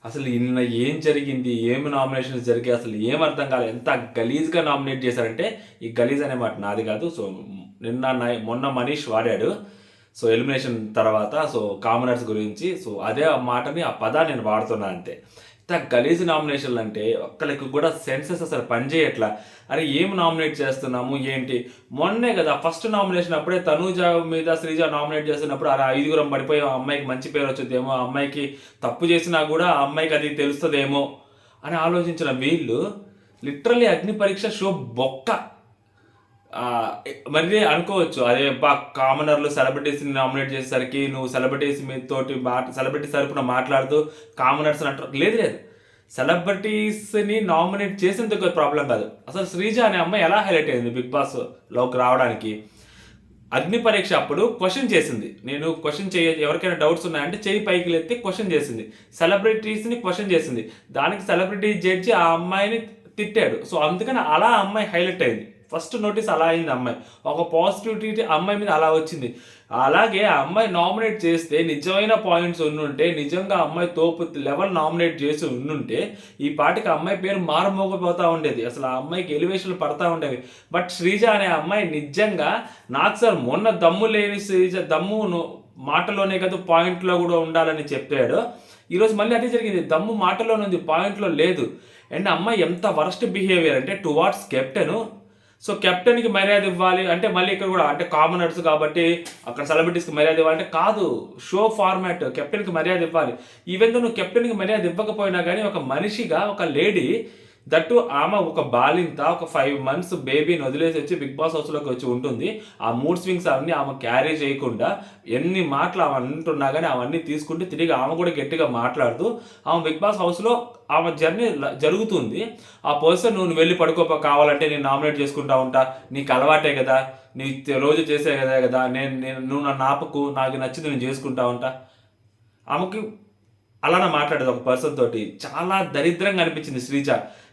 అసలు నిన్న ఏం జరిగింది, ఏమి నామినేషన్స్ జరిగాయి, అసలు ఏం అర్థం కాలేదు. ఎంత గలీజ్గా నామినేట్ చేశారంటే, ఈ గలీజ్ అనే మాట నాది కాదు. సో మొన్న మనీష్ వాడాడు. సో ఎలిమినేషన్ తర్వాత సో కామనర్స్ గురించి, సో అదే ఆ మాటని ఆ పదాన్ని నేను వాడుతున్నా అంతే. ఇంత గలీజ్ నామినేషన్లు అంటే ఒక్కరికి కూడా సెన్సెస్ అసలు పనిచేయట్లా. అరే ఏం నామినేట్ చేస్తున్నాము ఏంటి? మొన్నే కదా ఫస్ట్ నామినేషన్ అప్పుడే తనూజ మీద శ్రీజ నామినేట్ చేస్తున్నప్పుడు అరే ఐదుగురం పడిపోయి ఆ అమ్మాయికి మంచి పేరు వచ్చుద్దేమో, ఆ అమ్మాయికి తప్పు చేసినా కూడా ఆ అమ్మాయికి అది తెలుస్తుందేమో అని ఆలోచించిన వీళ్ళు లిటరల్లీ అగ్ని పరీక్ష షో బొక్క. మరి అనుకోవచ్చు అదే కామనర్లు సెలబ్రిటీస్ని నామినేట్ చేసేసరికి నువ్వు సెలబ్రిటీస్ తోటి సెలబ్రిటీ తరపున మాట్లాడుతూ కామనర్స్ అంటారు. లేదు లేదు, సెలబ్రిటీస్ని నామినేట్ చేసేందుకు ప్రాబ్లం కాదు. అసలు శ్రీజ అనే అమ్మాయి ఎలా హైలైట్ అయింది బిగ్ బాస్లోకి రావడానికి? అగ్ని పరీక్ష అప్పుడు క్వశ్చన్ చేసింది. నేను క్వశ్చన్ ఎవరికైనా డౌట్స్ ఉన్నాయంటే చెయ్యి పైకి ఎత్తి క్వశ్చన్ చేసింది. సెలబ్రిటీస్ని క్వశ్చన్ చేసింది. దానికి సెలబ్రిటీ జడ్జి ఆ అమ్మాయిని తిట్టాడు. సో అందుకని అలా అమ్మాయి హైలైట్ అయింది. ఫస్ట్ నోటీస్ అలా అయింది అమ్మాయి. ఒక పాజిటివిటీ అమ్మాయి మీద అలా వచ్చింది. అలాగే ఆ అమ్మాయి నామినేట్ చేస్తే నిజమైన పాయింట్స్ ఉండుంటే, నిజంగా అమ్మాయి తోపు లెవెల్ నామినేట్ చేసి ఉండుంటే ఈ పాటికి అమ్మాయి పేరు మారుమోగిపోతూ ఉండేది. అసలు ఆ అమ్మాయికి ఎలివేషన్లు పడతా ఉండేవి. బట్ శ్రీజ అనే అమ్మాయి నిజంగా నాకు సార్ మొన్న దమ్ము లేని శ్రీజ దమ్ము మాటలోనే కదా పాయింట్లో కూడా ఉండాలని చెప్పాడు. ఈరోజు మళ్ళీ అదే జరిగింది. దమ్ము మాటలోనే ఉంది, పాయింట్లో లేదు. అండ్ అమ్మాయి ఎంత వరస్ట్ బిహేవియర్ అంటే టువార్డ్స్ కెప్టెన్. సో కెప్టెన్కి మర్యాద ఇవ్వాలి అంటే మళ్ళీ ఇక్కడ కూడా అంటే కామనర్స్ కాబట్టి అక్కడ సెలబ్రిటీస్కి మర్యాద ఇవ్వాలంటే కాదు. షో ఫార్మాట్, కెప్టెన్కి మర్యాద ఇవ్వాలి. ఈవెన్ దో నువ్వు కెప్టెన్కి మర్యాద ఇవ్వకపోయినా కానీ ఒక మనిషిగా ఒక లేడీ దట్టు ఆమె ఒక బాలింత ఒక 5 months బేబీని వదిలేసి వచ్చి బిగ్ బాస్ హౌస్లోకి వచ్చి ఉంటుంది. ఆ మూడ్ స్వింగ్స్ అవన్నీ ఆమె క్యారీ చేయకుండా ఎన్ని మాటలు ఆమె అంటున్నా కానీ అవన్నీ తీసుకుంటూ తిరిగి ఆమె కూడా గట్టిగా మాట్లాడుతూ ఆమె బిగ్ బాస్ హౌస్లో ఆమె జర్నీ జరుగుతుంది. ఆ పర్సన్ నువ్వు వెళ్ళి పడుకోపో, కావాలంటే నేను నామినేట్ చేసుకుంటా ఉంటా, నీకు అలవాటే కదా, నీ రోజు చేసే కదా నువ్వు నన్ను ఆపకు, నాకు నచ్చింది నేను చేసుకుంటా ఉంటా. ఆమెకి అలానే మాట్లాడేది ఒక పర్సన్ తోటి. చాలా దరిద్రంగా అనిపించింది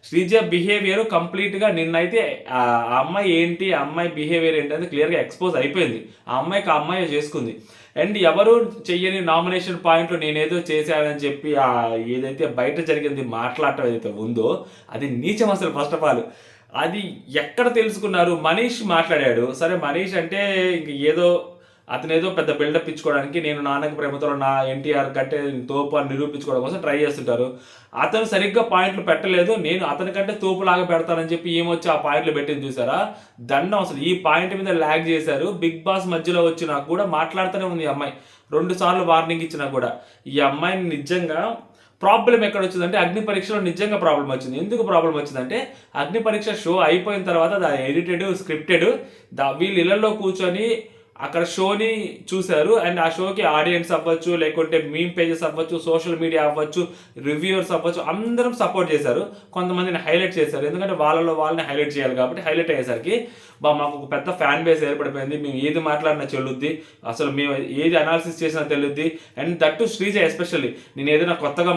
శ్రీజ బిహేవియర్ కంప్లీట్గా. నిన్నైతే ఆ అమ్మాయి ఏంటి, ఆ అమ్మాయి బిహేవియర్ ఏంటి అనేది క్లియర్గా ఎక్స్పోజ్ అయిపోయింది. ఆ అమ్మాయికి ఆ అమ్మాయి చేసుకుంది. అండ్ ఎవరు చెయ్యని నామినేషన్ పాయింట్లో నేనేదో చేశానని చెప్పి ఏదైతే బయట జరిగింది మాట్లాడటం ఏదైతే ఉందో అది నీచం అసలు. ఫస్ట్ ఆఫ్ ఆల్ అది ఎక్కడ తెలుసుకున్నారు? మనీష్ మాట్లాడాడు. సరే మనీష్ అంటే ఇంక ఏదో అతను ఏదో పెద్ద బిల్డప్ ఇచ్చుకోవడానికి, నేను నాన్నకి ప్రేమతో నా ఎన్టీఆర్ కంటే తోపు అని నిరూపించుకోవడం కోసం ట్రై చేస్తుంటారు. అతను సరిగ్గా పాయింట్లు పెట్టలేదు, నేను అతని కంటే తోపులాగా పెడతానని చెప్పి ఏమొచ్చి ఆ పాయింట్లు పెట్టింది చూసారా? దండం. అసలు ఈ పాయింట్ మీద ల్యాగ్ చేశారు. బిగ్ బాస్ మధ్యలో వచ్చినా కూడా మాట్లాడుతూనే ఉంది ఈ అమ్మాయి. 2 సార్లు వార్నింగ్ ఇచ్చినా కూడా. ఈ అమ్మాయిని నిజంగా ప్రాబ్లం ఎక్కడ వచ్చిందంటే అగ్ని పరీక్షలో నిజంగా ప్రాబ్లం వచ్చింది. ఎందుకు ప్రాబ్లం వచ్చిందంటే అగ్ని పరీక్ష షో అయిపోయిన తర్వాత అది ఎడిటెడ్, స్క్రిప్టెడ్, వీళ్ళు ఇళ్లలో కూర్చొని అక్కడ షోని చూశారు. అండ్ ఆ షోకి ఆడియన్స్ అవ్వచ్చు, లేకుంటే మీమ్ పేజెస్ అవ్వచ్చు, సోషల్ మీడియా అవ్వచ్చు, రివ్యూవర్స్ అవ్వచ్చు, అందరం సపోర్ట్ చేశారు. కొంతమందిని హైలైట్ చేశారు. ఎందుకంటే వాళ్ళని హైలైట్ చేయాలి కాబట్టి హైలైట్ అయ్యేసరికి మాకు ఒక పెద్ద ఫ్యాన్ బేస్ ఏర్పడిపోయింది. మేము ఏది మాట్లాడినా చెల్లుద్ది, అసలు మేము ఏది అనాలిసిస్ చేసినా తెలుద్ది. అండ్ దట్టు శ్రీజ ఎస్పెషల్లీ నేను ఏదైనా కొత్తగా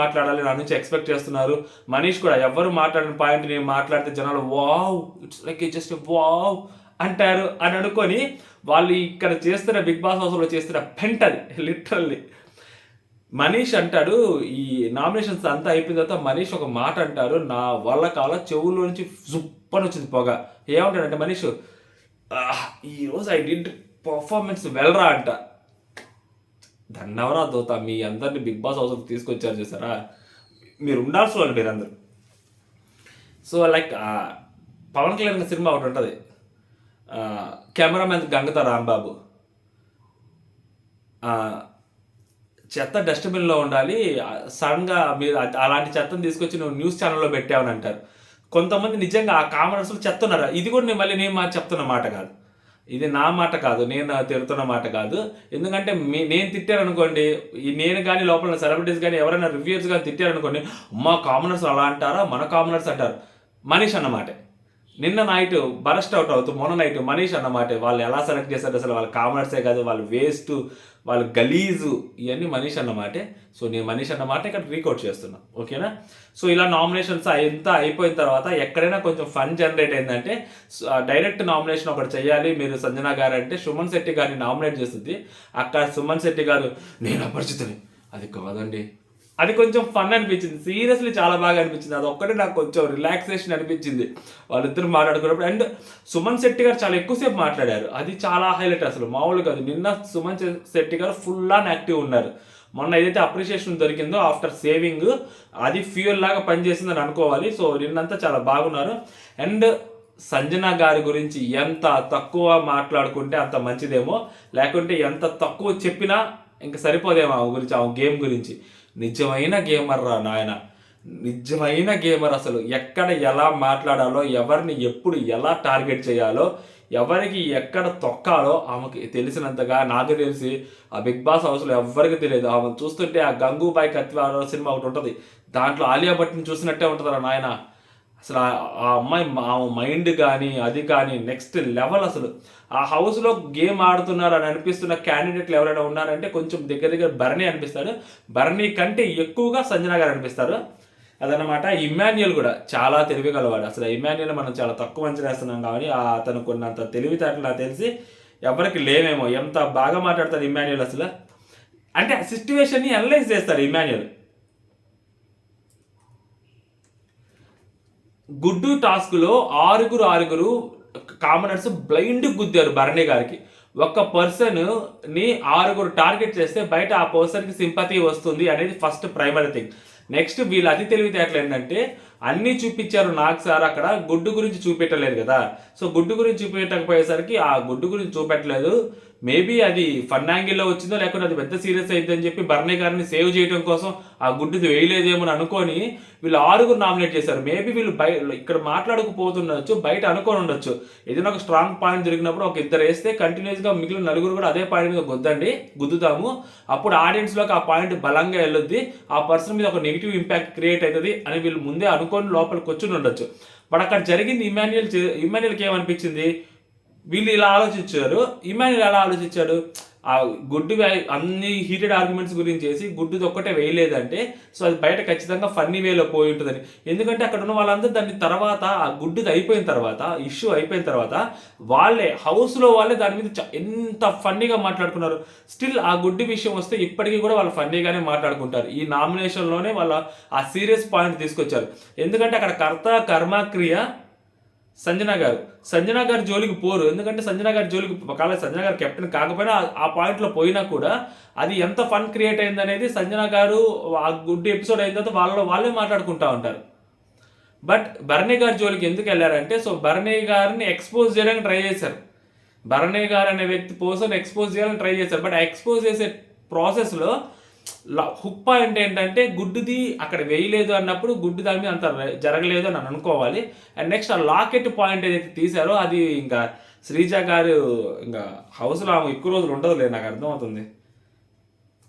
మాట్లాడాలి నా నుంచి ఎక్స్పెక్ట్ చేస్తున్నారు. మనీష్ కూడా ఎవరు మాట్లాడిన పాయింట్ నేను మాట్లాడితే జనాలు wow, it's like just wow అంటారు అని అనుకొని వాళ్ళు ఇక్కడ చేస్తున్న బిగ్ బాస్ హౌస్లో చేస్తున్న పెంటది లిటరల్లీ. మనీష్ అంటాడు, ఈ నామినేషన్స్ అంతా అయిపోయిన తర్వాత మనీష్ ఒక మాట అంటారు, నా వల్ల కాల చెవుల్లో నుంచి జుప్పని వచ్చింది పొగ. ఏమంటాడంటే మనీష్, ఈరోజు ఐ డిడ్ పర్ఫార్మెన్స్ వెల్రా అంట. ధన్యవరా దోత, మీ అందరిని బిగ్ బాస్ హౌస్కి తీసుకొచ్చారు చూసారా, మీరు ఉండాల్సిన వాళ్ళు మీరందరూ. So like Pawan Kalyan cinema ఒకటి ఉంటుంది, కెమెరామెన్ గంగతో రాంబాబు, చెత్త డస్ట్బిన్లో ఉండాలి, సడన్గా మీరు అలాంటి చెత్తను తీసుకొచ్చి నువ్వు న్యూస్ ఛానల్లో పెట్టావని అంటారు. కొంతమంది నిజంగా ఆ కామనర్స్లో చెత్త ఉన్నారు. ఇది కూడా నేను చెప్తున్న మాట కాదు, ఇది నా మాట కాదు, నేను తిడుతున్న మాట కాదు. ఎందుకంటే నేను తిట్టాను అనుకోండి, నేను కానీ లోపల సెలబ్రిటీస్ కానీ ఎవరైనా రివ్యూర్స్ కానీ తిట్టారనుకోండి, మా కామనర్స్ అలా అంటారా, మన కామనర్స్ అంటారు. మనీష్ అన్నమాట నిన్న నైట్ బరస్ట్ అవుట్ అవుతూ మొన్న నైట్ మనీష్ అన్నమాట వాళ్ళు ఎలా సెలెక్ట్ చేశారు, అసలు వాళ్ళ కామనర్సే కాదు, వాళ్ళు వేస్ట్, వాళ్ళు గలీజు, ఇవన్నీ మనీష్ అన్నమాటే. సో నేను మనీష్ అన్నమాట ఇక్కడ రీకౌట్ చేస్తున్నా, ఓకేనా? సో ఇలా నామినేషన్స్ అంతా అయిపోయిన తర్వాత ఎక్కడైనా కొంచెం ఫన్ జనరేట్ అయిందంటే డైరెక్ట్ నామినేషన్ ఒకటి చేయాలి మీరు సంజన గారు అంటే సుమన్ శెట్టి గారిని నామినేట్ చేస్తుంది. అక్కడ సుమన్ శెట్టి గారు నేను అపరిచితుని, అది కాదండి అది కొంచెం ఫన్ అనిపించింది. సీరియస్లీ చాలా బాగా అనిపించింది. అది ఒక్కటే నాకు కొంచెం రిలాక్సేషన్ అనిపించింది వాళ్ళిద్దరు మాట్లాడుకున్నప్పుడు. అండ్ సుమన్ శెట్టి గారు చాలా ఎక్కువసేపు మాట్లాడారు. అది చాలా హైలైట్ అసలు మామూలుగా కాదు. నిన్న సుమన్ శెట్టి గారు ఫుల్ ఆన్ యాక్టివ్ ఉన్నారు. మొన్న ఏదైతే అప్రిషియేషన్ దొరికిందో ఆఫ్టర్ సేవింగ్ అది ఫ్యూయల్ లాగా పనిచేసిందని అనుకోవాలి. సో నిన్నంతా చాలా బాగున్నారు. అండ్ సంజన గారి గురించి ఎంత తక్కువ మాట్లాడుకుంటే అంత మంచిదేమో, లేకుంటే ఎంత తక్కువ చెప్పినా ఇంకా సరిపోదేమో ఆమె గురించి, ఆమె గేమ్ గురించి. నిజమైన గేమర్ రా నాయన, నిజమైన గేమర్. అసలు ఎక్కడ ఎలా మాట్లాడాలో, ఎవరిని ఎప్పుడు ఎలా టార్గెట్ చేయాలో, ఎవరికి ఎక్కడ తొక్కాలో ఆమెకి తెలిసినంతగా నాకు తెలిసి ఆ బిగ్ బాస్ హౌస్లో ఎవరికి తెలియదు. ఆమె చూస్తుంటే ఆ గంగూబాయ్ కత్తివాడ సినిమా ఒకటి ఉంటుంది, దాంట్లో ఆలియా భట్ని చూసినట్టే ఉంటుంది రా నాయన. అసలు ఆ అమ్మాయి ఆమె మైండ్ కానీ అది కానీ నెక్స్ట్ లెవెల్. అసలు ఆ హౌస్లో గేమ్ ఆడుతున్నారు అని అనిపిస్తున్న క్యాండిడేట్లు ఎవరైనా ఉన్నారంటే కొంచెం దగ్గర భరణి అనిపిస్తాడు. భరణి కంటే ఎక్కువగా సంజన గారు అనిపిస్తారు. అదనమాట. ఇమ్మాన్యుయల్ కూడా చాలా తెలివి గలవాడు. అసలు ఇమ్మాన్యుయల్ మనం చాలా తక్కువ అంచనా వేస్తున్నాం కాబట్టి అతను కొన్నంత తెలివితేటలు నాకు తెలిసి ఎవరికి లేవేమో. ఎంత బాగా మాట్లాడతాడు ఇమ్మాన్యుయల్ అసలు. అంటే ఆ సిచ్యువేషన్ని అనలైజ్ చేస్తాడు ఇమ్మాన్యుయల్. గుడ్డు టాస్క్లో ఆరుగురు కామనర్స్ బ్లైండ్ గుద్దారు భరణి గారికి. ఒక్క పర్సన్ని 6 టార్గెట్ చేస్తే బయట ఆ పర్సన్కి సింపతి వస్తుంది అనేది ఫస్ట్ ప్రైమరీ థింగ్. నెక్స్ట్ వీళ్ళ అతి తెలివితేటలు ఏంటంటే అన్నీ చూపించారు నాకు సార్, అక్కడ గుడ్డు గురించి చూపెట్టలేదు కదా. సో గుడ్డు గురించి చూపెట్టకపోయేసరికి ఆ గుడ్డు గురించి చూపెట్టలేదు. మేబీ అది ఫన్ యాంగిల్లో వచ్చిందో లేకపోతే అది పెద్ద సీరియస్ అయిందని చెప్పి భరణి గారిని సేవ్ చేయడం కోసం ఆ గుడ్డుది వేయలేదేమో అని అనుకొని వీళ్ళు 6 నామినేట్ చేశారు. మేబీ వీళ్ళు ఇక్కడ మాట్లాడకపోతుండొచ్చు, బయట అనుకొని ఉండొచ్చు. ఏదైనా ఒక స్ట్రాంగ్ పాయింట్ జరిగినప్పుడు ఒక ఇద్దరు వేస్తే కంటిన్యూస్గా మిగిలిన 4 కూడా అదే పాయింట్ మీద గుద్దుతాము. అప్పుడు ఆడియన్స్లోకి ఆ పాయింట్ బలంగా వెళ్ళొద్ది, ఆ పర్సన్ మీద ఒక నెగిటివ్ ఇంపాక్ట్ క్రియేట్ అవుతుంది అని వీళ్ళు ముందే అనుకొని లోపలికి వచ్చి ఉండొచ్చు. బట్ అక్కడ జరిగింది ఇమాన్యుయల్కి ఏమనిపించింది, వీళ్ళు ఇలా ఆలోచించారు. ఇమాన్యుయల్ ఎలా ఆలోచించాడు, ఆ గుడ్డు అన్ని హీటెడ్ ఆర్గ్యుమెంట్స్ గురించి చేసి గుడ్డుది ఒక్కటే వేయలేదంటే సో అది బయట ఖచ్చితంగా ఫన్నీ వేలో పోయి ఉంటుందని. ఎందుకంటే అక్కడ ఉన్న వాళ్ళందరూ దాన్ని తర్వాత ఆ గుడ్డుది అయిపోయిన తర్వాత, ఇష్యూ అయిపోయిన తర్వాత వాళ్ళే హౌస్లో వాళ్ళే దాని మీద ఎంత ఫన్నీగా మాట్లాడుకున్నారు. స్టిల్ ఆ గుడ్డి విషయం వస్తే ఇప్పటికీ కూడా వాళ్ళు ఫన్నీగానే మాట్లాడుకుంటారు. ఈ నామినేషన్లోనే వాళ్ళ ఆ సీరియస్ పాయింట్ తీసుకొచ్చారు. ఎందుకంటే అక్కడ కర్త కర్మ క్రియ సంజన గారు జోలికి పోరు. ఎందుకంటే సంజన గారి జోలికి ఒకవేళ సంజన గారు కెప్టెన్ కాకపోయినా ఆ పాయింట్లో పోయినా కూడా అది ఎంత ఫన్ క్రియేట్ అయింది అనేది సంజన గారు ఆ గుడ్ ఎపిసోడ్ అయిన తర్వాత వాళ్ళే మాట్లాడుకుంటూ ఉంటారు. బట్ భరణి గారి జోలికి ఎందుకు వెళ్ళారంటే సో భరణి గారిని ఎక్స్పోజ్ చేయడానికి ట్రై చేశారు. భరణి గారు అనే వ్యక్తి పర్సన్ ఎక్స్పోజ్ చేయాలని ట్రై చేశారు. బట్ ఆ ఎక్స్పోజ్ చేసే ప్రాసెస్లో హుక్ పాయింట్ ఏంటంటే గుడ్డుది అక్కడ వేయలేదు అన్నప్పుడు గుడ్డు దాని మీద అంత జరగలేదు అని అనుకోవాలి. అండ్ నెక్స్ట్ ఆ లాకెట్ పాయింట్ ఏదైతే తీశారో అది ఇంకా శ్రీజ గారు ఇంకా హౌస్లో ఆమె ఎక్కువ రోజులు ఉండదులే, నాకు అర్థమవుతుంది.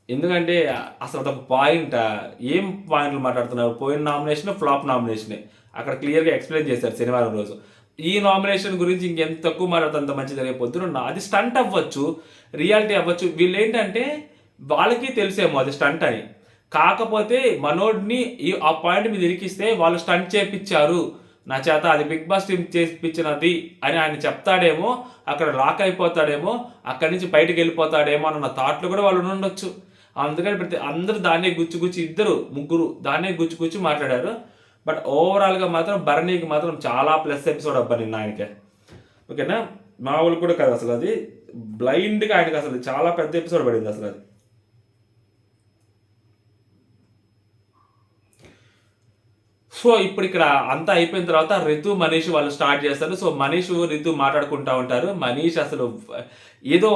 ఎందుకంటే అసలు అదొక పాయింట్. ఏం పాయింట్లు మాట్లాడుతున్నారు, పోయిన నామినేషన్ ఫ్లాప్ నామినేషనే అక్కడ క్లియర్గా ఎక్స్ప్లెయిన్ చేశారు శనివారం రోజు. ఈ నామినేషన్ గురించి ఇంకెంత తక్కువ మాట్లాడితే అంత మంచిది. రేపు పొద్దున అది స్టంట్ అవ్వచ్చు, రియాలిటీ అవ్వచ్చు. వీళ్ళు ఏంటంటే వాళ్ళకి తెలిసేమో అది స్టంట్ అని, కాకపోతే మనోడిని ఆ పాయింట్ మీద ఇరికిస్తే వాళ్ళు స్టంట్ చేపించారు నా చేత, అది బిగ్ బాస్ టీం చేపించినది అని ఆయన చెప్తాడేమో, అక్కడ లాక్ అయిపోతాడేమో, అక్కడి నుంచి బయటకు వెళ్ళిపోతాడేమో అన్న థాట్లు కూడా వాళ్ళు ఉండొచ్చు. అందుకని అందరూ దాన్నే గుచ్చి ముగ్గురు దాన్నే గుచ్చి మాట్లాడారు. బట్ ఓవరాల్గా మాత్రం భరణికి మాత్రం చాలా ప్లస్ ఎపిసోడ్ అబ్బా నిన్న ఆయనకే. ఓకేనా, మామూలు కూడా కాదు అసలు. అది బ్లైండ్గా ఆయనకి అసలు చాలా పెద్ద ఎపిసోడ్ పడింది అసలు అది. సో ఇప్పుడు ఇక్కడ అంతా అయిపోయిన తర్వాత రితు మనీష్ వాళ్ళు స్టార్ట్ చేస్తారు. సో మనీష్ రితు మాట్లాడుకుంటూ ఉంటారు. మనీష్ అసలు ఏదో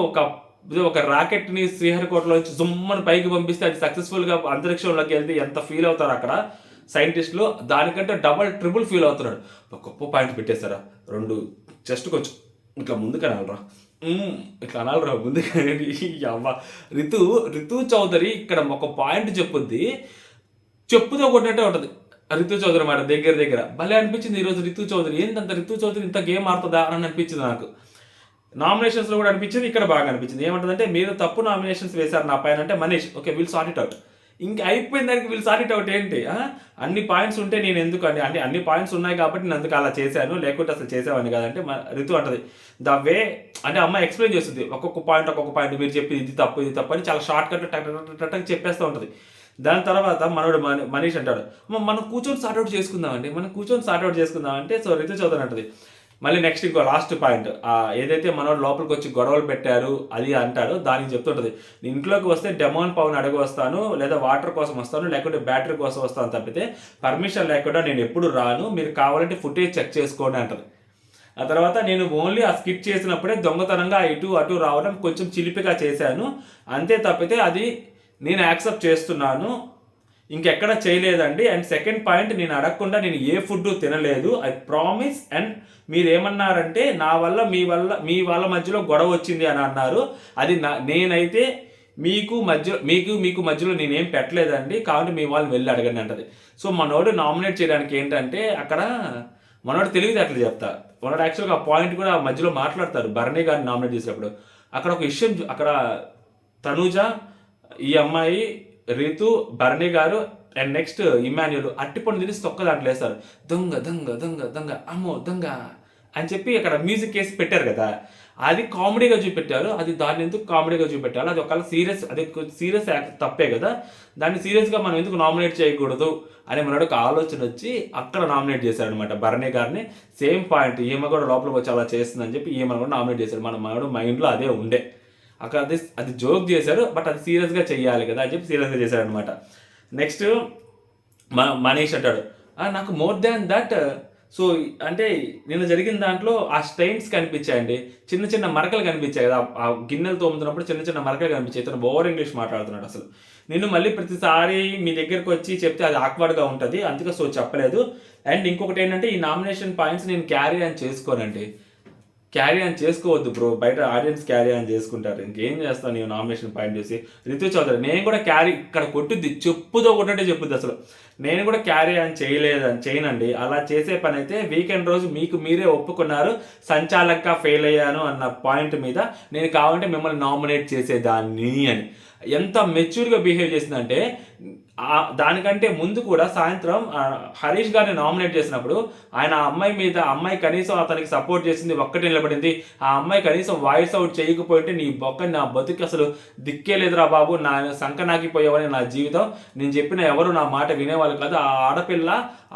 ఒక రాకెట్ని శ్రీహరికోటలో నుంచి జుమ్మని పైకి పంపిస్తే అది సక్సెస్ఫుల్గా అంతరిక్షంలోకి వెళ్తే ఎంత ఫీల్ అవుతారు అక్కడ సైంటిస్టులు, దానికంటే ట్రిపుల్ ఫీల్ అవుతున్నాడు. ఒక గొప్ప పాయింట్ పెట్టేస్తారా, 2 జస్ట్ కొంచెం ఇట్లా ముందుకు అనాలరా, ఇట్లా అనాలరా ముందుకు. అవ్వ రితు చౌదరి ఇక్కడ ఒక పాయింట్ చెప్పుతో కొట్టినట్టే ఉంటుంది. రితు చౌదరి మాట దగ్గర భలే అనిపించింది ఈరోజు. రితు చౌదరి ఏంటంత రితు చౌదరి ఇంత గేమ్ ఆడుతుందా అని అనిపించింది నాకు. నామినేషన్స్లో కూడా అనిపించింది, ఇక్కడ బాగా అనిపించింది. ఏమంటుందంటే మీరు తప్పు నామినేషన్స్ వేశారు నా పైన అంటే Manish okay will sort it out. ఇంక అయిపోయిన దానికి వీళ్ళు సార్ట్ ఇట్ అవుట్ ఏంటి, అన్ని పాయింట్స్ ఉంటే నేను ఎందుకు అంటే అన్ని పాయింట్స్ ఉన్నాయి కాబట్టి నేను అందుకు అలా చేశాను, లేకుంటే అసలు చేసేవాడిని కాదంటే రితు అంటది ద వే అంటే అమ్మాయి ఎక్స్ప్లెయిన్ చేస్తుంది ఒక్కొక్క పాయింట్ మీరు చెప్పి ఇది తప్పు అని చాలా షార్ట్ కట్ టక్ చెప్పేస్తూ ఉంటుంది. దాని తర్వాత మనోడు మనీష్ అంటాడు, మనం కూర్చొని సార్ట్అవుట్ చేసుకుందామండి, మనం కూర్చొని సార్ట్అవుట్ చేసుకుందాం అంటే, సో రితు చౌదరి అంటది. మళ్ళీ నెక్స్ట్ ఇంకో లాస్ట్ పాయింట్, ఏదైతే మనోడు లోపలికి వచ్చి గొడవలు పెట్టారు అది అంటారు, దానికి చెప్తుంటది, ఇంట్లోకి వస్తే డెమోన్ పవన్ అడిగి వస్తాను, లేదా వాటర్ కోసం వస్తాను, లేకుంటే బ్యాటరీ కోసం వస్తాను తప్పితే పర్మిషన్ లేకుండా నేను ఎప్పుడు రాను, మీరు కావాలంటే ఫుటేజ్ చెక్ చేసుకోండి అంటది. ఆ తర్వాత నేను ఓన్లీ ఆ స్కిట్ చేసినప్పుడే దొంగతనంగా ఇటు అటు రావడం కొంచెం చిలిపిగా చేశాను, అంతే తప్పితే అది నేను యాక్సెప్ట్ చేస్తున్నాను, ఇంకెక్కడ చేయలేదండి. అండ్ సెకండ్ పాయింట్, నేను అడగకుండా నేను ఏ ఫుడ్ తినలేదు, ఐ ప్రామిస్. అండ్ మీరు ఏమన్నారంటే నా వల్ల మీ వాళ్ళ మధ్యలో గొడవ వచ్చింది అని అన్నారు, అది నేనైతే మీకు మధ్యలో నేనేం పెట్టలేదండి, కాబట్టి మీ వాళ్ళని వెళ్ళి అడగండి అంటది. సో మనోడు నామినేట్ చేయడానికి ఏంటంటే, అక్కడ మనోడు తెలివితేటలు చెప్తా, మనోడు యాక్చువల్గా ఆ పాయింట్ కూడా మధ్యలో మాట్లాడతారు భరణి గారిని నామినేట్ చేసేటప్పుడు. అక్కడ ఒక విషయం, అక్కడ తనూజ, ఈ అమ్మాయి, Ritu, Bharani garu and next Emmanuel అట్టిపండు తెలిసి తొక్క దాంట్లో వేస్తారు, దొంగ దొంగ దొంగ దొంగ అమ్మో దొంగ అని చెప్పి అక్కడ మ్యూజిక్ వేసి పెట్టారు కదా, అది కామెడీగా చూపెట్టారు. అది దాన్ని ఎందుకు కామెడీగా చూపెట్టారు, అది ఒకవేళ సీరియస్, అది సీరియస్ తప్పే కదా, దాన్ని సీరియస్గా మనం ఎందుకు నామినేట్ చేయకూడదు అని మనోడు ఒక ఆలోచన వచ్చి అక్కడ నామినేట్ చేశారనమాట భరణి గారిని. సేమ్ పాయింట్, ఈమె కూడా లోపలికి వచ్చి అలా చేస్తుందని చెప్పి ఈమెను కూడా నామినేట్ చేశారు. మనోడు మైండ్లో అదే ఉండే, అక్కడ అది జోక్ చేశారు, బట్ అది సీరియస్గా చెయ్యాలి కదా అని చెప్పి సీరియస్గా చేశారనమాట. నెక్స్ట్ మనీష్ అంటాడు, నాకు మోర్ దాన్ దట్, సో అంటే నిన్న జరిగిన దాంట్లో ఆ స్టెయిన్స్ కనిపించాయండి, చిన్న చిన్న మరకలు కనిపించాయి కదా, ఆ గిన్నెలు తోముతున్నప్పుడు చిన్న చిన్న మరకలు కనిపించాయి, ఇతను ఓవర్ ఇంగ్లీష్ మాట్లాడుతున్నాడు అసలు. నేను మళ్ళీ ప్రతిసారి మీ దగ్గరకు వచ్చి చెప్తే అది ఆక్వర్డ్గా ఉంటుంది, అందుకే సో చెప్పలేదు. అండ్ ఇంకొకటి ఏంటంటే, ఈ నామినేషన్ పాయింట్స్ నేను క్యారీ అని చేసుకోనండి, క్యారీ ఆన్ చేసుకోవద్దు బ్రో, బయట ఆడియన్స్ క్యారీ ఆన్ చేసుకుంటారు, ఇంకేం చేస్తాను నేను నామినేషన్ పాయింట్ చేసి. రితు చౌదరి, నేను కూడా క్యారీ ఇక్కడ కొట్టుద్ది, చెప్పుతో కొట్టే చెప్పుద్ది అసలు, నేను కూడా క్యారీ ఆన్ చేయనండి. అలా చేసే పని అయితే వీకెండ్ రోజు మీకు మీరే ఒప్పుకున్నారు, సంచాలకంగా ఫెయిల్ అయ్యాను అన్న పాయింట్ మీద నేను కావాలంటే మిమ్మల్ని నామినేట్ చేసేదాన్ని అని ఎంత మెచ్యూర్గా బిహేవ్ చేసిందంటే, దానికంటే ముందు కూడా సాయంత్రం హరీష్ గారిని నామినేట్ చేసినప్పుడు ఆయన అమ్మాయి కనీసం అతనికి సపోర్ట్ చేసింది, ఒక్కటి నిలబడింది, ఆ అమ్మాయి కనీసం వాయిస్ అవుట్ చేయకపోయింటే నా బతుకి అసలు దిక్కే లేదురా బాబు, నా సంక నాకిపోయావని నా జీవితం, నేను చెప్పిన ఎవరు నా మాట వినేవాళ్ళు కాదు, ఆ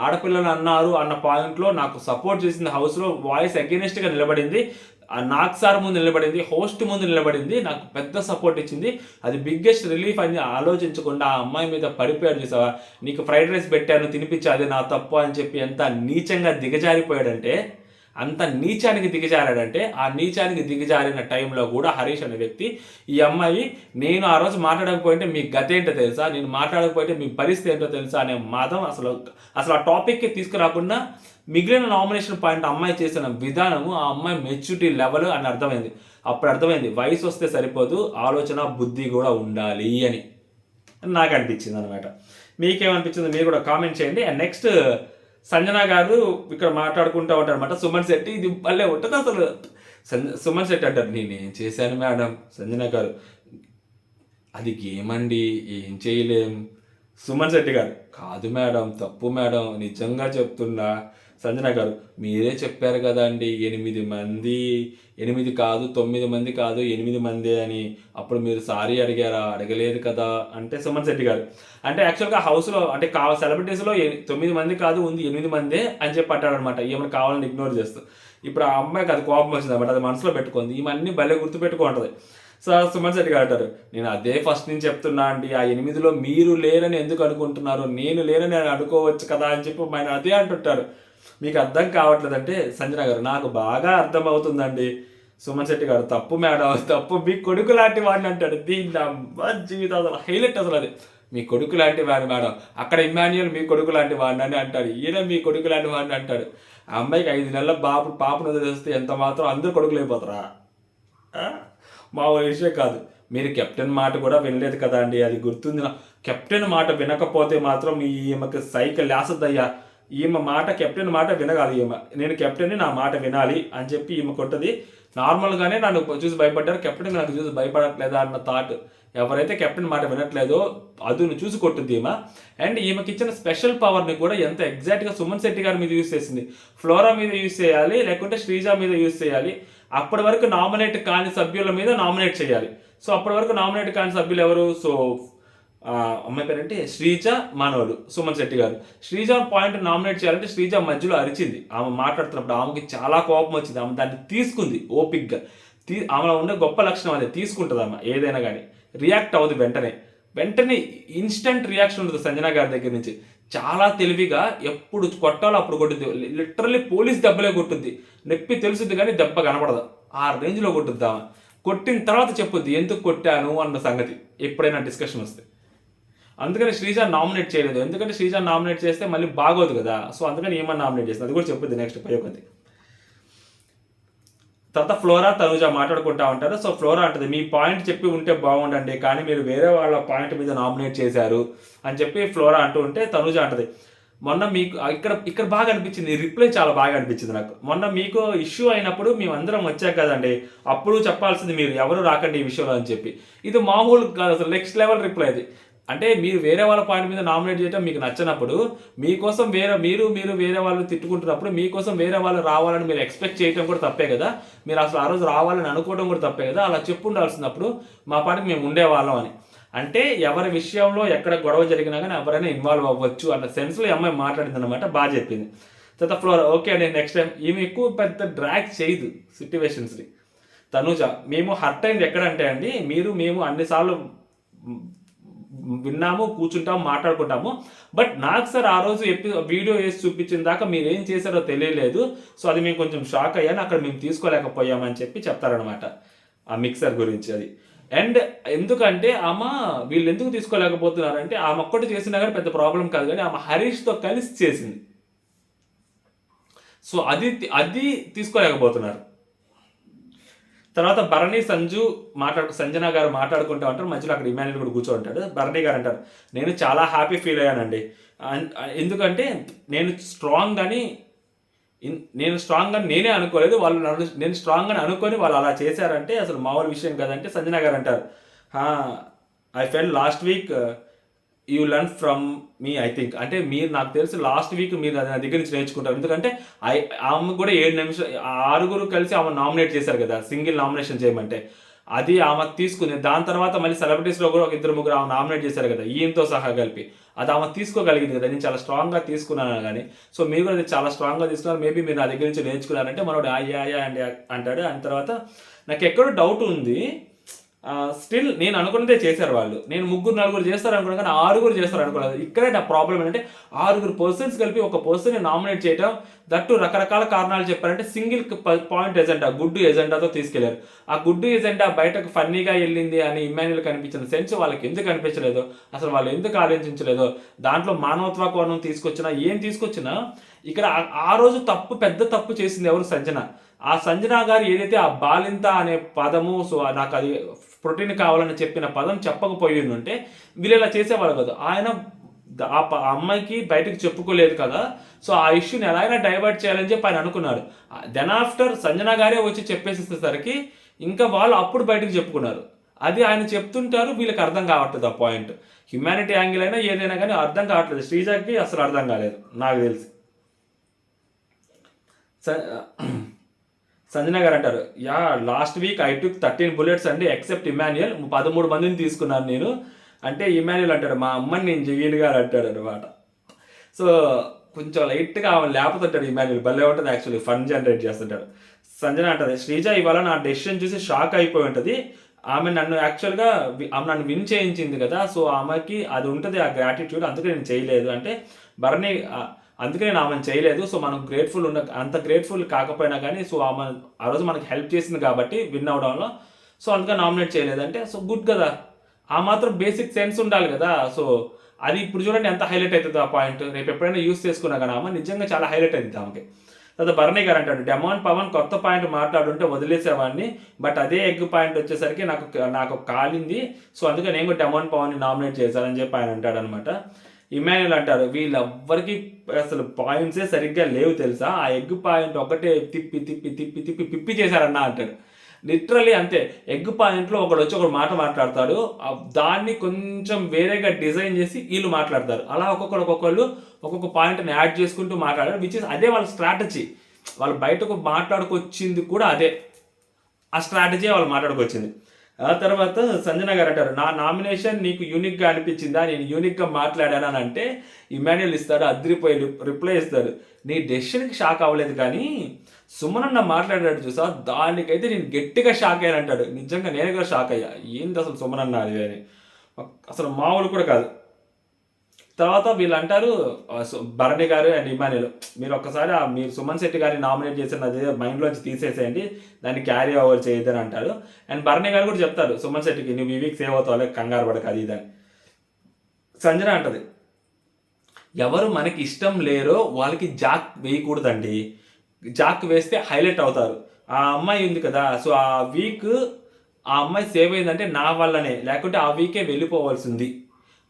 ఆడపిల్లలు అన్నారు అన్న పాయింట్లో నాకు సపోర్ట్ చేసింది, హౌస్లో వాయిస్ అగెనిస్ట్గా నిలబడింది, నాకు సార్ ముందు నిలబడింది, హోస్ట్ ముందు నిలబడింది, నాకు పెద్ద సపోర్ట్ ఇచ్చింది, అది బిగ్గెస్ట్ రిలీఫ్ అని ఆలోచించకుండా ఆ అమ్మాయి మీద పడిపోయాడు చూసావా, నీకు ఫ్రైడ్ రైస్ పెట్టాను తినిపించి అది నా తప్పు అని చెప్పి ఎంత నీచంగా దిగజారిపోయాడంటే, అంత నీచానికి దిగజారాడంటే, ఆ నీచానికి దిగజారిన టైంలో కూడా హరీష్ అనే వ్యక్తి ఈ అమ్మాయి, నేను ఆ రోజు మాట్లాడకపోయింటే మీ గత ఏంటో తెలుసా, నేను మాట్లాడకపోతే మీ పరిస్థితి ఏంటో తెలుసా అనే మాదం అసలు ఆ టాపిక్కి తీసుకురాకుండా మిగిలిన నామినేషన్ పాయింట్ అమ్మాయి చేసిన విధానము, ఆ అమ్మాయి మెచ్యూరిటీ లెవెల్ అని అర్థమైంది. అప్పుడు అర్థమైంది వయసు వస్తే సరిపోదు, ఆలోచన బుద్ధి కూడా ఉండాలి అని నాకు అనిపించింది అనమాట. మీకేమనిపించింది మీరు కూడా కామెంట్ చేయండి. అండ్ నెక్స్ట్ సంజన గారు ఇక్కడ మాట్లాడుకుంటూ ఉంటారు అనమాట, సుమన్ శెట్టి, ఇది భలే ఉంటుంది అసలు. సుమన్ శెట్టి అంటారు, నేనేం చేశాను మేడం. సంజన గారు, అది గేమ్ అండి, ఏం చేయలేం. సుమన్ శెట్టి గారు, కాదు మేడం, తప్పు మేడం, నిజంగా చెప్తున్నా. సంజన గారు, మీరే చెప్పారు కదండి 8 మంది, 8 కాదు 9 మంది కాదు 8 మందే అని, అప్పుడు మీరు సారీ అడిగారా, అడగలేదు కదా అంటే, సుమన్ శెట్టి గారు అంటే యాక్చువల్గా హౌస్లో అంటే సెలబ్రిటీస్లో 9 మంది కాదు ఉంది 8 మందే అని చెప్పి అంటాడనమాట, ఏమైనా కావాలని ఇగ్నోర్ చేస్తూ. ఇప్పుడు ఆ అమ్మాయికి అది కోపం వచ్చింది అనమాట, అది మనసులో పెట్టుకుంది, ఈమెన్ని భలే గుర్తుపెట్టుకుంటుంది. సో సుమన్ శెట్టి గారు అంటారు, నేను అదే ఫస్ట్ నుంచి చెప్తున్నా అండి, ఆ 8లో మీరు లేరని ఎందుకు అనుకుంటున్నారు, నేను లేరని అనుకోవచ్చు కదా అని చెప్పి ఆయన అదే అంటుంటారు. మీకు అర్థం కావట్లేదంటే సంజన గారు, నాకు బాగా అర్థమవుతుందండి. సుమన్ శెట్టి గారు, తప్పు మేడం, తప్పు, మీ కొడుకు లాంటి వాడిని అంటాడు. దీని జీవితం అసలు హైలైట్ అసలు అది, మీ కొడుకు లాంటి వాడిని మేడం, అక్కడ ఇమాన్యుయల్ మీ కొడుకు లాంటి వాడిని అని అంటాడు, ఈయన మీ కొడుకు లాంటి వాడిని అంటాడు. ఆ అమ్మాయికి 5 నెలల పాపను వదిలేస్తే ఎంత మాత్రం అందరూ కొడుకులు అయిపోతారా? మా విషయం కాదు, మీరు కెప్టెన్ మాట కూడా వినలేదు కదా అండి, అది గుర్తుంది. కెప్టెన్ మాట వినకపోతే మాత్రం ఈమెకి సైకిల్ లేసద్దయ్యా, ఈమె మాట కెప్టెన్ మాట వినగాలి, నేను కెప్టెన్ని నా మాట వినాలి అని చెప్పి ఈమె కొట్టది. నార్మల్గానే నన్ను చూసి భయపడ్డారు, కెప్టెన్ నాకు చూసి భయపడట్లేదా అన్న థాట్, ఎవరైతే కెప్టెన్ మాట వినట్లేదో అదును చూసి కొట్టుద్ది ఈమె. అండ్ ఈమెకి ఇచ్చిన స్పెషల్ పవర్ని కూడా ఎంత ఎగ్జాక్ట్గా సుమన్ శెట్టి గారి మీద యూజ్ చేసింది. ఫ్లోరా మీద యూజ్ చేయాలి, లేకుంటే శ్రీజ మీద యూజ్ చేయాలి, అప్పటి వరకు నామినేట్ కాని సభ్యుల మీద నామినేట్ చేయాలి. సో అప్పటి వరకు నామినేట్ కాని సభ్యులు ఎవరు? సో అమ్మాయి పేరంటే శ్రీజ మనోడు సుమన్ శెట్టి గారు. శ్రీజ పాయింట్ నామినేట్ చేయాలంటే శ్రీజ మధ్యలో అరిచింది. ఆమె మాట్లాడుతున్నప్పుడు ఆమెకి చాలా కోపం వచ్చింది. ఆమె దాన్ని తీసుకుంది ఓపిక్గా. ఆమెలో ఉండే గొప్ప లక్షణం అదే, తీసుకుంటుంది ఆమె ఏదైనా కానీ, రియాక్ట్ అవ్వదు వెంటనే. వెంటనే ఇన్స్టంట్ రియాక్షన్ ఉంటుంది సంజన గారి దగ్గర నుంచి. చాలా తెలివిగా ఎప్పుడు కొట్టాలో అప్పుడు కొట్టుద్ది. Literally police దెబ్బలే కొట్టుద్ది. నొప్పి తెలుసుద్ది కానీ దెబ్బ కనపడదు. ఆ రేంజ్లో కొట్టుద్ది ఆమె. కొట్టిన తర్వాత చెప్పుద్ది ఎందుకు కొట్టాను అన్న సంగతి ఎప్పుడైనా డిస్కషన్ వస్తే. అందుకని శ్రీజ నామినేట్ చేయలేదు. ఎందుకంటే శ్రీజ నామినేట్ చేస్తే మళ్ళీ బాగోదు కదా. సో అందుకని ఏమన్నా నామినేట్ చేస్తుంది, అది కూడా చెప్పుద్ది నెక్స్ట్ పయోగతి. తర్వాత ఫ్లోరా తనుజ మాట్లాడుకుంటా ఉంటారు. సో ఫ్లోరా అంటది, మీ పాయింట్ చెప్పి ఉంటే బాగుండండి, కానీ మీరు వేరే వాళ్ళ పాయింట్ మీద నామినేట్ చేశారు అని చెప్పి ఫ్లోరా అంటూ ఉంటే తనుజ అంటది, మొన్న మీకు ఇక్కడ బాగా అనిపించింది, రిప్లై చాలా బాగా అనిపించింది నాకు. మొన్న మీకు ఇష్యూ అయినప్పుడు మేమందరం వచ్చాక కదండి, అప్పుడు చెప్పాల్సింది మీరు ఎవరు రాకండి ఈ విషయంలో అని చెప్పి. ఇది మామూలు కాదు, అసలు నెక్స్ట్ లెవెల్ రిప్లై అది. అంటే మీరు వేరే వాళ్ళ పాయింట్ మీద నామినేట్ చేయడం మీకు నచ్చినప్పుడు, మీకోసం మీరు వేరే వాళ్ళు తిట్టుకుంటున్నప్పుడు మీకోసం వేరే వాళ్ళు రావాలని మీరు ఎక్స్పెక్ట్ చేయడం కూడా తప్పే కదా. మీరు అసలు ఆ రోజు రావాలని అనుకోవడం కూడా తప్పే కదా. అలా చెప్పు ఉండాల్సినప్పుడు మా పాటికి మేము ఉండేవాళ్ళం అని. అంటే ఎవరి విషయంలో ఎక్కడ గొడవ జరిగినా కానీ ఎవరైనా ఇన్వాల్వ్ అవ్వచ్చు అన్న సెన్స్లో ఈ అమ్మాయి మాట్లాడింది అనమాట. బాగా చెప్పింది. తర్వాత ఫ్లోర్ ఓకే అండి, నెక్స్ట్ టైం ఈమె ఎక్కువ పెద్ద డ్రాగ్ చేయదు సిట్యువేషన్స్ని. తనుజ, మేము హర్ట్ అయింది ఎక్కడంటే అండి, మేము అన్నిసార్లు విన్నాము, కూర్చుంటాము, మాట్లాడుకుంటాము. బట్ నాకు సార్ ఆ రోజు వీడియో వేసి చూపించిన దాకా మీరు ఏం చేశారో తెలియలేదు. సో అది మేము కొంచెం షాక్ అయ్యాను, అక్కడ మేము తీసుకోలేకపోయామని చెప్పి చెప్తారనమాట ఆ మిక్సర్ గురించి. అది అండ్ ఎందుకంటే వీళ్ళు ఎందుకు తీసుకోలేకపోతున్నారంటే ఆమె ఒక్కటి చేసినా కానీ పెద్ద ప్రాబ్లం కాదు, కానీ ఆమె హరీష్తో కలిసి చేసింది. సో అది తీసుకోలేకపోతున్నారు. తర్వాత భరణి సంజన గారు మాట్లాడుకుంటూ ఉంటారు. మధ్యలో అక్కడ ఇమాన్యుల్ కూడా కూర్చో ఉంటాడు. భరణి గారు అంటారు, నేను చాలా హ్యాపీ ఫీల్ అయ్యానండి. ఎందుకంటే నేను స్ట్రాంగ్ అని నేనే అనుకోలేదు, నేను స్ట్రాంగ్ అని అనుకొని వాళ్ళు అలా చేశారంటే అసలు మామూలు విషయం కదంటే సంజన గారు అంటారు, I fell last week you learn from me I think. అంటే మీరు నాకు తెలిసి లాస్ట్ వీక్ మీరు నా దగ్గర నుంచి నేర్చుకుంటారు. ఎందుకంటే ఆమె కూడా 7 నిమిషాలు 6 కలిసి ఆమె నామినేట్ చేశారు కదా, సింగిల్ నామినేషన్ చేయమంటే. అది ఆమె తీసుకుంది. దాని తర్వాత మళ్ళీ సెలబ్రిటీస్లో కూడా ఒక 2-3 ఆమె నామినేట్ చేశారు కదా ఈయనతో సహా కలిపి. అది ఆమె తీసుకోగలిగింది కదా. నేను చాలా స్ట్రాంగ్గా తీసుకున్నాను కానీ. సో మీరు కూడా చాలా స్ట్రాంగ్గా తీసుకున్నారు, మేబీ మీరు నా దగ్గర నుంచి నేర్చుకున్నారంటే మనోడు ఆయా అండి అంటాడు. అని తర్వాత నాకు ఎక్కడో డౌట్ ఉంది, స్టిల్ నేను అనుకున్నదే చేశారు వాళ్ళు. నేను 3-4 చేస్తారు అనుకున్నాను కానీ 6 చేస్తారు అనుకోలేదు. ఇక్కడే నా ప్రాబ్లం ఏంటంటే 6 పర్సన్స్ కలిపి ఒక పర్సన్ని నామినేట్ చేయడం, దట్టు రకరకాల కారణాలు చెప్పారంటే సింగిల్ పాయింట్ ఎజెండా, గుడ్డు ఎజెండాతో తీసుకెళ్లారు. ఆ గుడ్డు ఎజెండా బయటకు ఫన్నీగా వెళ్ళింది అని ఇమాన్యుల్ కనిపించిన సెన్స్ వాళ్ళకి ఎందుకు అనిపించలేదో, అసలు వాళ్ళు ఎందుకు ఆలోచించలేదో, దాంట్లో మానవత్వ కోణం తీసుకొచ్చినా ఏం తీసుకొచ్చినా ఇక్కడ ఆ రోజు పెద్ద తప్పు చేసింది ఎవరు? సంజన. ఆ సంజన గారు ఏదైతే ఆ బాలింత అనే పదము, సో నాకు అది ప్రోటీన్ కావాలని చెప్పిన పదం చెప్పకపోయింది అంటే వీళ్ళు ఇలా చేసేవాళ్ళు కదా. ఆయన ఆ అమ్మాయికి బయటకు చెప్పుకోలేదు కదా. సో ఆ ఇష్యూని ఎలా అయినా డైవర్ట్ చేయాలని చెప్పి ఆయన అనుకున్నారు. దెన్ ఆఫ్టర్ సంజన గారే వచ్చి చెప్పేసేసరికి ఇంకా వాళ్ళు అప్పుడు బయటకు చెప్పుకున్నారు. అది ఆయన చెప్తుంటారు, వీళ్ళకి అర్థం కావట్లేదు ఆ పాయింట్. హ్యుమానిటీ యాంగిల్ అయినా ఏదైనా కానీ అర్థం కావట్లేదు. శ్రీజాకి అసలు అర్థం కాలేదు నాకు తెలిసి. సంజన గారు అంటారు, last week I took 13 bullets అండి ఎక్సెప్ట్ ఇమాన్యుయల్. 13 మందిని తీసుకున్నాను నేను అంటే ఇమాన్యుయల్ అంటాడు, మా అమ్మని నేను జవీల్ గారు అంటాడు అనమాట. సో కొంచెం లైట్గా ఆమె లేపుతుంటాడు ఇమాన్యుయల్. భలే ఉంటుంది యాక్చువల్లీ, ఫన్ జనరేట్ చేస్తుంటాడు. సంజన అంటది, శ్రీజ ఇవాళ నా డెసిషన్ చూసి షాక్ అయిపోయి ఉంటుంది. ఆమె నన్ను యాక్చువల్గా నన్ను విన్ చేయించింది కదా. సో ఆమెకి అది ఉంటుంది ఆ గ్రాటిట్యూడ్, అందుకే నేను చేయలేదు అంటే భరణి, అందుకే నేను ఆమెను చేయలేదు. సో మనం గ్రేట్ఫుల్ అంత గ్రేట్ఫుల్ కాకపోయినా కానీ సో ఆమె ఆ రోజు మనకి హెల్ప్ చేసింది కాబట్టి విన్ అవడంలో, సో అందుకే నామినేట్ చేయలేదంటే సో గుడ్ కదా. ఆ మాత్రం బేసిక్ సెన్స్ ఉండాలి కదా. సో అది ఇప్పుడు చూడండి ఎంత హైలైట్ అవుతుంది ఆ పాయింట్. రేపు ఎప్పుడైనా యూస్ చేసుకున్నా కానీ ఆమె నిజంగా చాలా హైలైట్ అవుతుంది ఆమెకి. తర్వాత భరణి గారు అంటాడు, డెమాన్ పవన్ కొత్త పాయింట్ మాట్లాడుంటే వదిలేసేవాడిని, బట్ అదే ఎగ్ పాయింట్ వచ్చేసరికి నాకు కాలింది. సో అందుకే నేను కూడా డెమాన్ పవన్ని నామినేట్ చేశానని చెప్పి ఆయన అంటాడు అనమాట. ఇమాన్యుయల్ అంటారు, వీళ్ళెవ్వరికి అసలు పాయింట్సే సరిగ్గా లేవు తెలుసా, ఆ ఎగ్ పాయింట్ ఒకటే పిప్పి చేశారన్నా అంటాడు. లిటరలీ అంతే. ఎగ్ పాయింట్లో ఒకడు వచ్చి ఒకడు మాట మాట్లాడతాడు, దాన్ని కొంచెం వేరేగా డిజైన్ చేసి వీళ్ళు మాట్లాడతారు. అలా ఒక్కొక్కళ్ళు ఒక్కొక్క పాయింట్ని యాడ్ చేసుకుంటూ మాట్లాడారు, విచ్ ఇస్ అదే వాళ్ళ స్ట్రాటజీ. వాళ్ళు బయటకు మాట్లాడుకొచ్చింది కూడా అదే, ఆ స్ట్రాటజీ వాళ్ళు మాట్లాడుకొచ్చింది. ఆ తర్వాత సంజన గారు అంటారు, నా నామినేషన్ నీకు యూనిక్గా అనిపించిందా, నేను యూనిక్గా మాట్లాడాను అని అంటే ఇమాన్యుల్ ఇస్తాడు, అదిరిపోయి రిప్లై ఇస్తాడు, నీ డెసిషన్కి షాక్ అవ్వలేదు కానీ సుమనన్న మాట్లాడాడు చూసా, దానికైతే నేను గట్టిగా షాక్ అయ్యాను అంటాడు. నిజంగా నేను కూడా షాక్ అయ్యా, ఏంది అసలు సుమనన్న అది అని, అసలు మామూలు కూడా కాదు. తర్వాత వీళ్ళు అంటారు భరణి గారు అండ్ ఇమాన్యుల్, మీరు ఒక్కసారి మీరు సుమన్ శెట్టి గారిని నామినేట్ చేసిన అది మైండ్లోంచి తీసేసేయండి, దాన్ని క్యారీ ఓవర్ చేయొద్దని అంటారు. అండ్ భరణి గారు కూడా చెప్తారు సుమన్ శెట్టికి, నువ్వు ఈ వీక్ సేవ్ అవుతావు, కంగారు పడక అది ఇదని. సంజన అంటది, ఎవరు మనకి ఇష్టం లేరో వాళ్ళకి జాక్ వేయకూడదండి, జాక్ వేస్తే హైలైట్ అవుతారు. ఆ అమ్మాయి ఉంది కదా, సో ఆ వీక్ ఆ అమ్మాయి సేవ్ అయిందంటే నా వల్లనే, లేకుంటే ఆ వీకే వెళ్ళిపోవాల్సింది,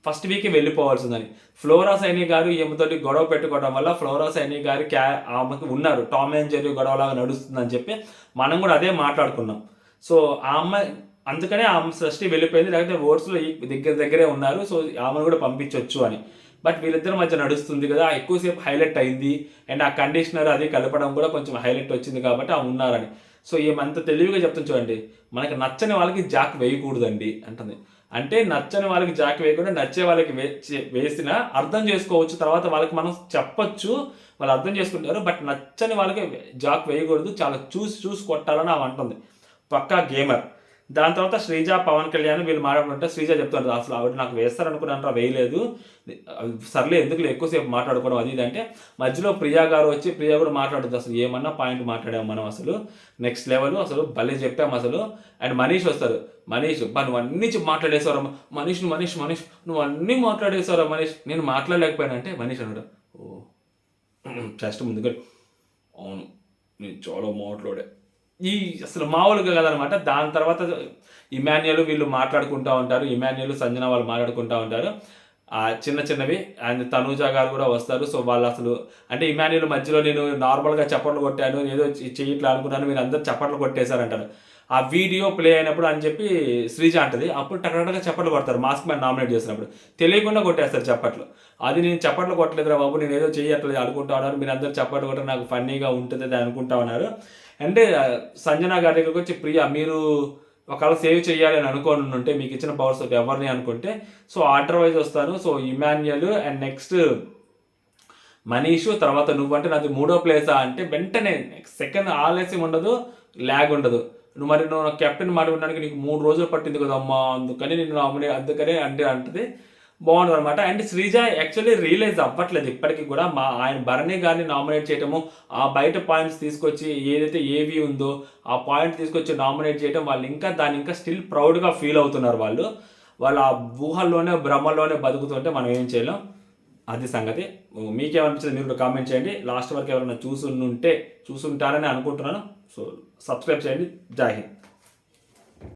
ఫస్ట్ వీకే వెళ్ళిపోవాల్సిందని. ఫ్లోరా సైని గారు ఈమెతోటి గొడవ పెట్టుకోవడం వల్ల ఫ్లోరా సైని గారు ఆమెకు ఉన్నారు, టామ్ అండ్ జెర్రీ గొడవలాగా నడుస్తుందని చెప్పి మనం కూడా అదే మాట్లాడుకున్నాం. సో ఆ అమ్మాయి అందుకనే ఆమె సృష్టి వెళ్ళిపోయింది, లేకపోతే ఓట్స్లో దగ్గరే ఉన్నారు, సో ఆమెను కూడా పంపించవచ్చు అని. బట్ వీళ్ళిద్దరి మధ్య నడుస్తుంది కదా, ఎక్కువసేపు హైలైట్ అయింది. అండ్ ఆ కండిషనర్ అది కలపడం కూడా కొంచెం హైలైట్ వచ్చింది కాబట్టి ఆ ఉన్నారని. సో ఏమంత తెలివిగా చెప్తుంది చూడండి, మనకి నచ్చని వాళ్ళకి జాక్ వేయకూడదండి అంటుంది. అంటే నచ్చని వాళ్ళకి జాక్ వేయకుండా నచ్చే వాళ్ళకి వేసినా అర్థం చేసుకోవచ్చు, తర్వాత వాళ్ళకి మనం చెప్పొచ్చు, వాళ్ళు అర్థం చేసుకుంటారు. బట్ నచ్చని వాళ్ళకి జాక్ వేయకూడదు, చాలా చూసి కొట్టాలని ఆమె అంటుంది. పక్కా గేమర్. దాని తర్వాత శ్రీజ పవన్ కళ్యాణ్ వీళ్ళు మాట్లాడుకుంటే శ్రీజ చెప్తారు, అసలు ఆవిడ నాకు వేస్తారనుకున్నాను, వేయలేదు, సర్లే ఎందుకు ఎక్కువసేపు మాట్లాడుకోవడం అది ఇది అంటే, మధ్యలో ప్రియా గారు వచ్చి ప్రియా కూడా మాట్లాడుతుంది, అసలు ఏమన్నా పాయింట్ మాట్లాడాము మనం, అసలు నెక్స్ట్ లెవెల్, అసలు భలే చెప్పాము అసలు. అండ్ మనీష్ వస్తారు, మనీష్ నువ్వు అన్నీ మాట్లాడేసావు మనీష్ నువ్వు అన్నీ మాట్లాడేసావు మనీష్, నేను మాట్లాడలేకపోయాను అంటే మనీష్ అన్నాడు, ఓ జస్ట్ ముందుగా అవును నేను చాలా మాట్లాడే, ఈ అసలు మామూలుగా కదనమాట. దాని తర్వాత ఇమాన్యుల్ వీళ్ళు మాట్లాడుకుంటూ ఉంటారు, ఇమాన్యుల్ సంజన వాళ్ళు మాట్లాడుకుంటూ ఉంటారు చిన్నవి. అండ్ తనూజ గారు కూడా వస్తారు. సో వాళ్ళు అసలు అంటే ఇమాన్యుల్ మధ్యలో నేను నార్మల్గా చప్పట్లు కొట్టాను, ఏదో చెయ్యిట్లా అనుకున్నాను, మీరు అందరూ చప్పట్లు కొట్టేశారంటారు. ఆ వీడియో ప్లే అయినప్పుడు అని చెప్పి శ్రీజ అంటది, అప్పుడు టకటగా చప్పట్లు కొడతారు మాస్క్ మ్యాన్ నామినేట్ చేసినప్పుడు, తెలియకుండా కొట్టేస్తారు చప్పట్లు. అది నేను చప్పట్లు కొట్టలేదురా బాబు, నేను ఏదో చెయ్యట్లేదు అనుకుంటా ఉన్నారు, మీరు అందరూ చప్పట్లు కొట్టారు, నాకు ఫన్నీగా ఉంటుంది అని అనుకుంటా ఉన్నారు. అంటే సంజన గారి దగ్గరికి వచ్చి, ప్రియా మీరు ఒకవేళ సేవ్ చేయాలి అని అనుకోని ఉంటే, మీకు ఇచ్చిన పవర్స్ ఎవరిని అనుకుంటే, సో ఆర్డర్ వైజ్ వస్తాను, so Emmanuel and next Manish, తర్వాత నువ్వంటే నాది మూడో ప్లేసా అంటే వెంటనే సెకండ్ ఆలస్యం ఉండదు, ల్యాగ్ ఉండదు. నువ్వు కెప్టెన్ మాట ఉండడానికి నీకు 3 రోజులు పట్టింది కదమ్మా, అందుకని నేను అందుకనే అంటే అంటది, బాగుంటుంది అనమాట. అండ్ శ్రీజ యాక్చువల్లీ రియలైజ్ అవ్వట్లేదు ఇప్పటికీ కూడా, ఆయన భరణి గారిని నామినేట్ చేయటము, ఆ బయట పాయింట్స్ తీసుకొచ్చి ఏదైతే ఏవి ఉందో ఆ పాయింట్ తీసుకొచ్చి నామినేట్ చేయడం, వాళ్ళు దాన్ని ఇంకా స్టిల్ ప్రౌడ్గా ఫీల్ అవుతున్నారు. వాళ్ళు ఆ ఊహల్లోనే భ్రమల్లోనే బతుకుతుంటే మనం ఏం చేయలేం, అది సంగతి. మీకేమనిపించింది మీరు కామెంట్ చేయండి. లాస్ట్ వరకు ఎవరైనా చూసుంటారని అనుకుంటున్నాను. సో సబ్స్క్రైబ్ చేయండి. జై హింద్.